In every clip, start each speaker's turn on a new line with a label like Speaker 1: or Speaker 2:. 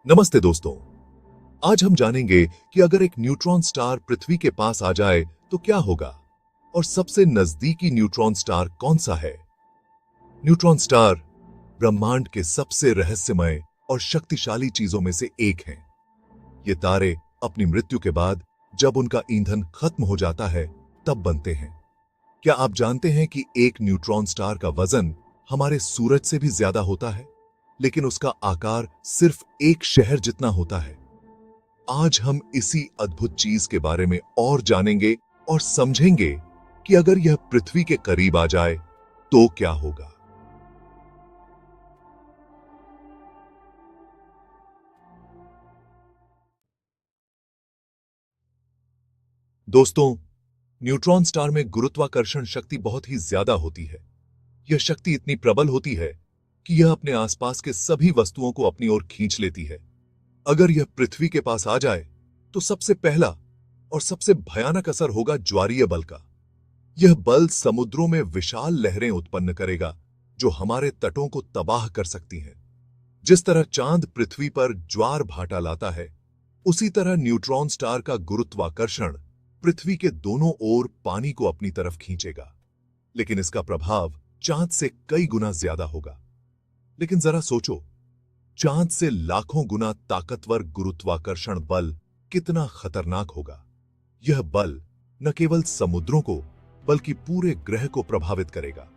Speaker 1: नमस्ते दोस्तों। आज हम जानेंगे कि अगर एक न्यूट्रॉन स्टार पृथ्वी के पास आ जाए तो क्या होगा और सबसे नजदीकी न्यूट्रॉन स्टार कौन सा है। न्यूट्रॉन स्टार ब्रह्मांड के सबसे रहस्यमय और शक्तिशाली चीजों में से एक हैं। ये तारे अपनी मृत्यु के बाद जब उनका ईंधन खत्म हो जाता है तब बनते हैं। क्या आप जानते हैं कि एक न्यूट्रॉन स्टार का वजन हमारे सूरज से भी ज्यादा होता है, लेकिन उसका आकार सिर्फ एक शहर जितना होता है। आज हम इसी अद्भुत चीज के बारे में और जानेंगे और समझेंगे कि अगर यह पृथ्वी के करीब आ जाए तो क्या होगा। दोस्तों, न्यूट्रॉन स्टार में गुरुत्वाकर्षण शक्ति बहुत ही ज्यादा होती है। यह शक्ति इतनी प्रबल होती है कि यह अपने आसपास के सभी वस्तुओं को अपनी ओर खींच लेती है। अगर यह पृथ्वी के पास आ जाए तो सबसे पहला और सबसे भयानक असर होगा ज्वारीय बल का। यह बल समुद्रों में विशाल लहरें उत्पन्न करेगा जो हमारे तटों को तबाह कर सकती हैं। जिस तरह चांद पृथ्वी पर ज्वार भाटा लाता है, उसी तरह न्यूट्रॉन स्टार का गुरुत्वाकर्षण पृथ्वी के दोनों ओर पानी को अपनी तरफ खींचेगा। लेकिन इसका प्रभाव चांद से कई गुना ज्यादा होगा। लेकिन जरा सोचो, चांद से लाखों गुना ताकतवर गुरुत्वाकर्षण बल कितना खतरनाक होगा। यह बल न केवल समुद्रों को बल्कि पूरे ग्रह को प्रभावित करेगा।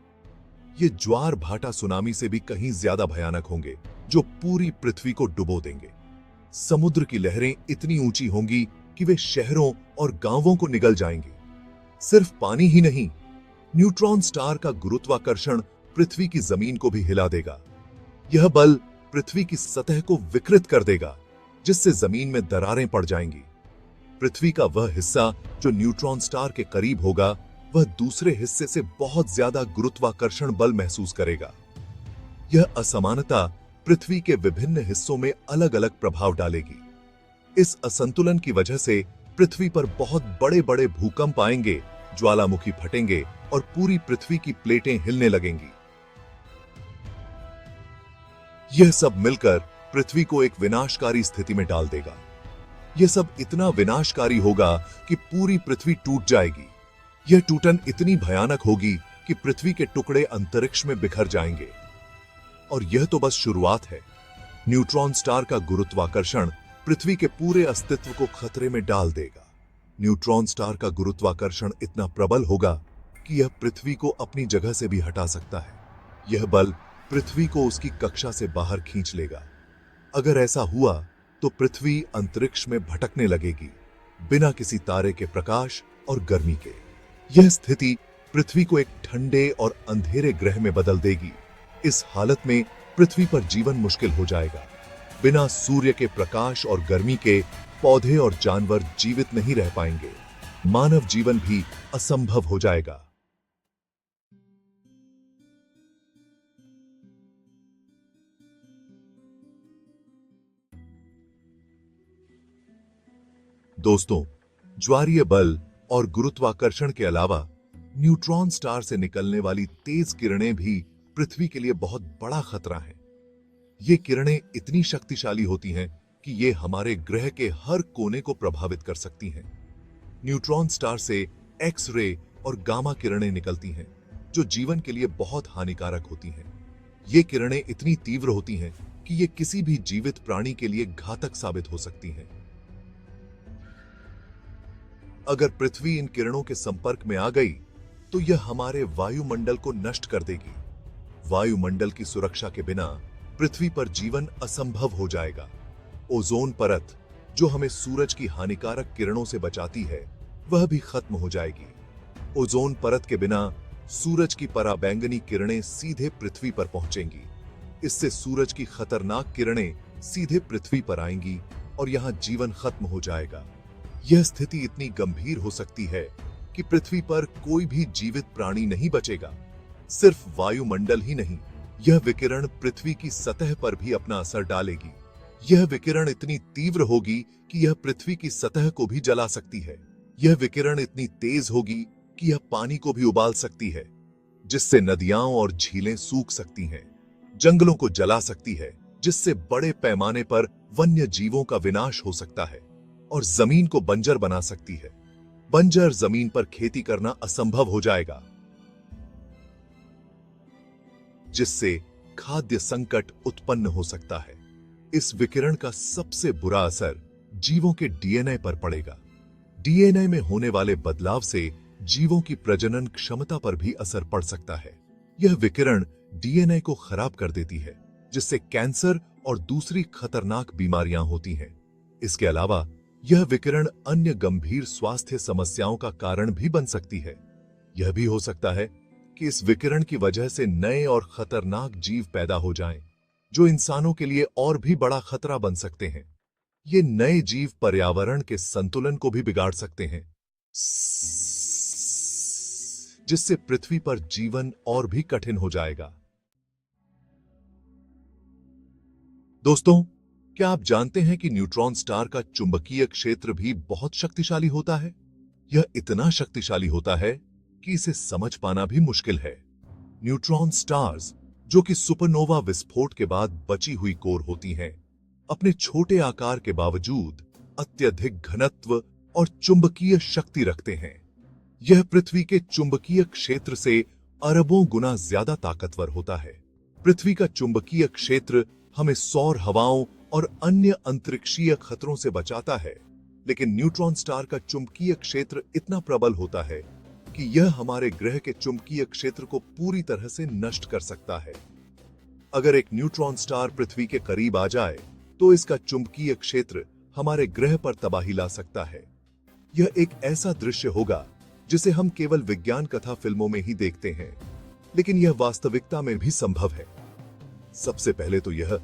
Speaker 1: ये ज्वार भाटा सुनामी से भी कहीं ज्यादा भयानक होंगे जो पूरी पृथ्वी को डुबो देंगे। समुद्र की लहरें इतनी ऊंची होंगी कि वे शहरों और गांवों को निगल जाएंगी। सिर्फ पानी ही नहीं, न्यूट्रॉन स्टार का गुरुत्वाकर्षण पृथ्वी की जमीन को भी हिला देगा। यह बल पृथ्वी की सतह को विकृत कर देगा, जिससे जमीन में दरारें पड़ जाएंगी। पृथ्वी का वह हिस्सा जो न्यूट्रॉन स्टार के करीब होगा, वह दूसरे हिस्से से बहुत ज्यादा गुरुत्वाकर्षण बल महसूस करेगा। यह असमानता पृथ्वी के विभिन्न हिस्सों में अलग अलग प्रभाव डालेगी। इस असंतुलन की वजह से पृथ्वी पर बहुत बड़े बड़े भूकंप आएंगे, ज्वालामुखी फटेंगे और पूरी पृथ्वी की प्लेटें हिलने लगेंगी। यह सब मिलकर पृथ्वी को एक विनाशकारी स्थिति में डाल देगा। यह सब इतना विनाशकारी होगा कि पूरी पृथ्वी टूट जाएगी। यह टूटन इतनी भयानक होगी कि पृथ्वी के टुकड़े अंतरिक्ष में बिखर जाएंगे। और यह तो बस शुरुआत है। न्यूट्रॉन स्टार का गुरुत्वाकर्षण पृथ्वी के पूरे अस्तित्व को खतरे में डाल देगा। न्यूट्रॉन स्टार का गुरुत्वाकर्षण इतना प्रबल होगा कि यह पृथ्वी को अपनी जगह से भी हटा सकता है। यह बल पृथ्वी को उसकी कक्षा से बाहर खींच लेगा। अगर ऐसा हुआ तो पृथ्वी अंतरिक्ष में भटकने लगेगी, बिना किसी तारे के प्रकाश और गर्मी के। यह स्थिति पृथ्वी को एक ठंडे और अंधेरे ग्रह में बदल देगी। इस हालत में पृथ्वी पर जीवन मुश्किल हो जाएगा। बिना सूर्य के प्रकाश और गर्मी के पौधे और जानवर जीवित नहीं रह पाएंगे। मानव जीवन भी असंभव हो जाएगा। दोस्तों, ज्वारीय बल और गुरुत्वाकर्षण के अलावा न्यूट्रॉन स्टार से निकलने वाली तेज किरणें भी पृथ्वी के लिए बहुत बड़ा खतरा हैं। ये किरणें इतनी शक्तिशाली होती हैं कि ये हमारे ग्रह के हर कोने को प्रभावित कर सकती हैं। न्यूट्रॉन स्टार से एक्स रे और गामा किरणें निकलती हैं, जो जीवन के लिए बहुत हानिकारक होती हैं। ये किरणें इतनी तीव्र होती हैं कि ये किसी भी जीवित प्राणी के लिए घातक साबित हो सकती हैं। अगर पृथ्वी इन किरणों के संपर्क में आ गई तो यह हमारे वायुमंडल को नष्ट कर देगी। वायुमंडल की सुरक्षा के बिना पृथ्वी पर जीवन असंभव हो जाएगा। ओजोन परत, जो हमें सूरज की हानिकारक किरणों से बचाती है, वह भी खत्म हो जाएगी। ओजोन परत के बिना सूरज की पराबैंगनी किरणें सीधे पृथ्वी पर पहुंचेंगी। इससे सूरज की खतरनाक किरणें सीधे पृथ्वी पर आएंगी और यहां जीवन खत्म हो जाएगा। यह स्थिति इतनी गंभीर हो सकती है कि पृथ्वी पर कोई भी जीवित प्राणी नहीं बचेगा। सिर्फ वायुमंडल ही नहीं, यह विकिरण पृथ्वी की सतह पर भी अपना असर डालेगी। यह विकिरण इतनी तीव्र होगी कि यह पृथ्वी की सतह को भी जला सकती है। यह विकिरण इतनी तेज होगी कि यह पानी को भी उबाल सकती है, जिससे नदियां और झीलें सूख सकती हैं, जंगलों को जला सकती है जिससे बड़े पैमाने पर वन्य जीवों का विनाश हो सकता है और जमीन को बंजर बना सकती है। बंजर जमीन पर खेती करना असंभव हो जाएगा, जिससे खाद्य संकट उत्पन्न हो सकता है। इस विकिरण का सबसे बुरा असर जीवों के डीएनए पर पड़ेगा। डीएनए में होने वाले बदलाव से जीवों की प्रजनन क्षमता पर भी असर पड़ सकता है। यह विकिरण डीएनए को खराब कर देती है, जिससे कैंसर और दूसरी खतरनाक बीमारियां होती हैं। इसके अलावा यह विकिरण अन्य गंभीर स्वास्थ्य समस्याओं का कारण भी बन सकती है। यह भी हो सकता है कि इस विकिरण की वजह से नए और खतरनाक जीव पैदा हो जाएं, जो इंसानों के लिए और भी बड़ा खतरा बन सकते हैं। ये नए जीव पर्यावरण के संतुलन को भी बिगाड़ सकते हैं, जिससे पृथ्वी पर जीवन और भी कठिन हो जाएगा। दोस्तों, क्या आप जानते हैं कि न्यूट्रॉन स्टार का चुंबकीय क्षेत्र भी बहुत शक्तिशाली होता है? यह इतना शक्तिशाली होता है कि इसे समझ पाना भी मुश्किल है। न्यूट्रॉन स्टार्स, जो कि सुपरनोवा विस्फोट के बाद बची हुई कोर होती हैं, अपने छोटे आकार के बावजूद अत्यधिक घनत्व और चुंबकीय शक्ति रखते हैं। यह पृथ्वी के चुंबकीय क्षेत्र से अरबों गुना ज्यादा ताकतवर होता है। पृथ्वी का चुंबकीय क्षेत्र हमें सौर हवाओं और अन्य अंतरिक्षीय खतरों से बचाता है, लेकिन न्यूट्रॉन स्टार का चुंबकीय क्षेत्र इतना प्रबल होता है कि यह हमारे ग्रह के चुंबकीय क्षेत्र को पूरी तरह से नष्ट कर सकता है। अगर एक न्यूट्रॉन स्टार पृथ्वी के करीब आ जाए, तो इसका चुंबकीय क्षेत्र हमारे ग्रह पर तबाही ला सकता है। यह एक ऐसा दृश्य होगा जिसे हम केवल विज्ञान कथा फिल्मों में ही देखते हैं, लेकिन यह वास्तविकता में भी संभव है। सबसे पहले तो यह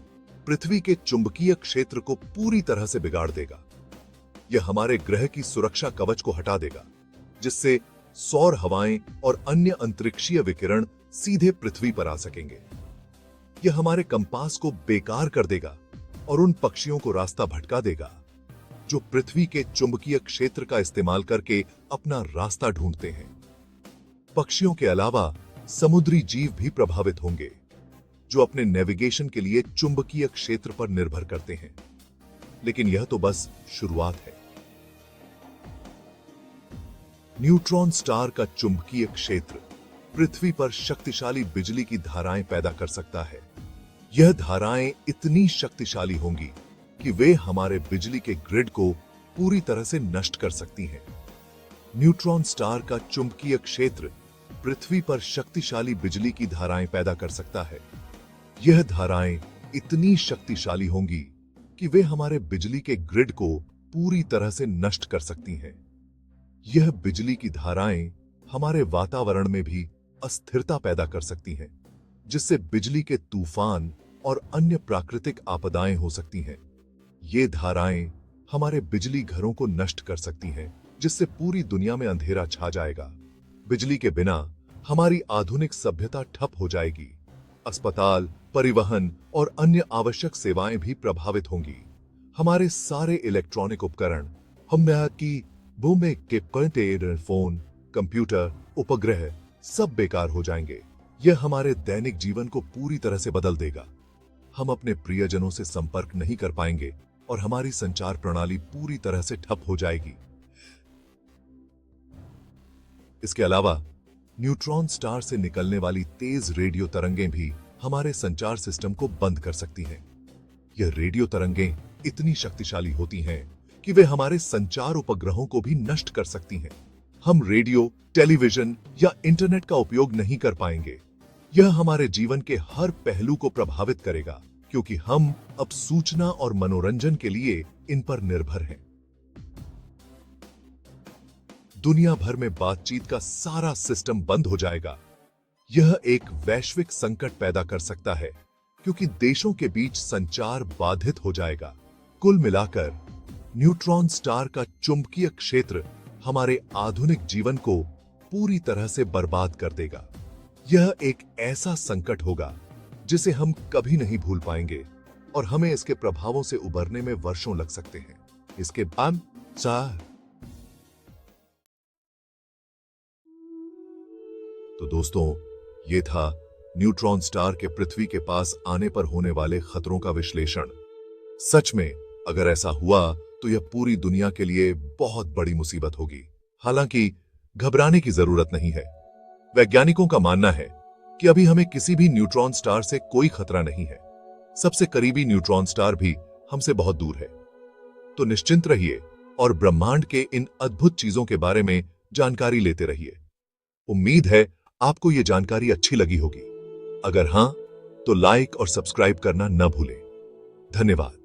Speaker 1: पृथ्वी के चुंबकीय क्षेत्र को पूरी तरह से बिगाड़ देगा। यह हमारे ग्रह की सुरक्षा कवच को हटा देगा, जिससे सौर हवाएं और अन्य अंतरिक्षीय विकिरण सीधे पृथ्वी पर आ सकेंगे। यह हमारे कंपास को बेकार कर देगा और उन पक्षियों को रास्ता भटका देगा जो पृथ्वी के चुंबकीय क्षेत्र का इस्तेमाल करके अपना रास्ता ढूंढते हैं। पक्षियों के अलावा समुद्री जीव भी प्रभावित होंगे, जो अपने नेविगेशन के लिए चुंबकीय क्षेत्र पर निर्भर करते हैं। लेकिन यह तो बस शुरुआत है। न्यूट्रॉन स्टार का चुंबकीय क्षेत्र पृथ्वी पर शक्तिशाली बिजली की धाराएं पैदा कर सकता है। यह धाराएं इतनी शक्तिशाली होंगी कि वे हमारे बिजली के ग्रिड को पूरी तरह से नष्ट कर सकती हैं। न्यूट्रॉन स्टार का चुंबकीय क्षेत्र पृथ्वी पर शक्तिशाली बिजली की धाराएं पैदा कर सकता है। यह धाराएं इतनी शक्तिशाली होंगी कि वे हमारे बिजली के ग्रिड को पूरी तरह से नष्ट कर सकती हैं। यह बिजली की धाराएं हमारे वातावरण में भी अस्थिरता पैदा कर सकती हैं, जिससे बिजली के तूफान और अन्य प्राकृतिक आपदाएं हो सकती हैं। ये धाराएं हमारे बिजली घरों को नष्ट कर सकती हैं, जिससे पूरी दुनिया में अंधेरा छा जाएगा। बिजली के बिना हमारी आधुनिक सभ्यता ठप हो जाएगी। अस्पताल, परिवहन और अन्य आवश्यक सेवाएं भी प्रभावित होंगी। हमारे सारे इलेक्ट्रॉनिक उपकरण, हम यहाँ की भूमि के कंप्यूटर, फोन, कंप्यूटर, उपग्रह सब बेकार हो जाएंगे। यह हमारे दैनिक जीवन को पूरी तरह से बदल देगा। हम अपने प्रियजनों से संपर्क नहीं कर पाएंगे और हमारी संचार प्रणाली पूरी तरह से ठप हो जाएगी। इसके अलावा न्यूट्रॉन स्टार से निकलने वाली तेज रेडियो तरंगें भी हमारे संचार सिस्टम को बंद कर सकती हैं। यह रेडियो तरंगें इतनी शक्तिशाली होती हैं कि वे हमारे संचार उपग्रहों को भी नष्ट कर सकती हैं। हम रेडियो, टेलीविजन या इंटरनेट का उपयोग नहीं कर पाएंगे। यह हमारे जीवन के हर पहलू को प्रभावित करेगा, क्योंकि हम अब सूचना और मनोरंजन के लिए इन पर निर्भर हैं। दुनिया भर में बातचीत का सारा सिस्टम बंद हो जाएगा। यह एक वैश्विक संकट पैदा कर सकता है, क्योंकि देशों के बीच संचार बाधित हो जाएगा। कुल मिलाकर न्यूट्रॉन स्टार का चुंबकीय क्षेत्र हमारे आधुनिक जीवन को पूरी तरह से बर्बाद कर देगा। यह एक ऐसा संकट होगा जिसे हम कभी नहीं भूल पाएंगे और हमें इसके प्रभावों से उबरने में वर्षों लग सकते हैं। इसके बाद तो दोस्तों, ये था न्यूट्रॉन स्टार के पृथ्वी के पास आने पर होने वाले खतरों का विश्लेषण। सच में अगर ऐसा हुआ तो यह पूरी दुनिया के लिए बहुत बड़ी मुसीबत होगी। हालांकि घबराने की जरूरत नहीं है। वैज्ञानिकों का मानना है कि अभी हमें किसी भी न्यूट्रॉन स्टार से कोई खतरा नहीं है। सबसे करीबी न्यूट्रॉन स्टार भी हमसे बहुत दूर है। तो निश्चिंत रहिए और ब्रह्मांड के इन अद्भुत चीजों के बारे में जानकारी लेते रहिए। उम्मीद है आपको यह जानकारी अच्छी लगी होगी। अगर हां, तो लाइक और सब्सक्राइब करना न भूलें। धन्यवाद।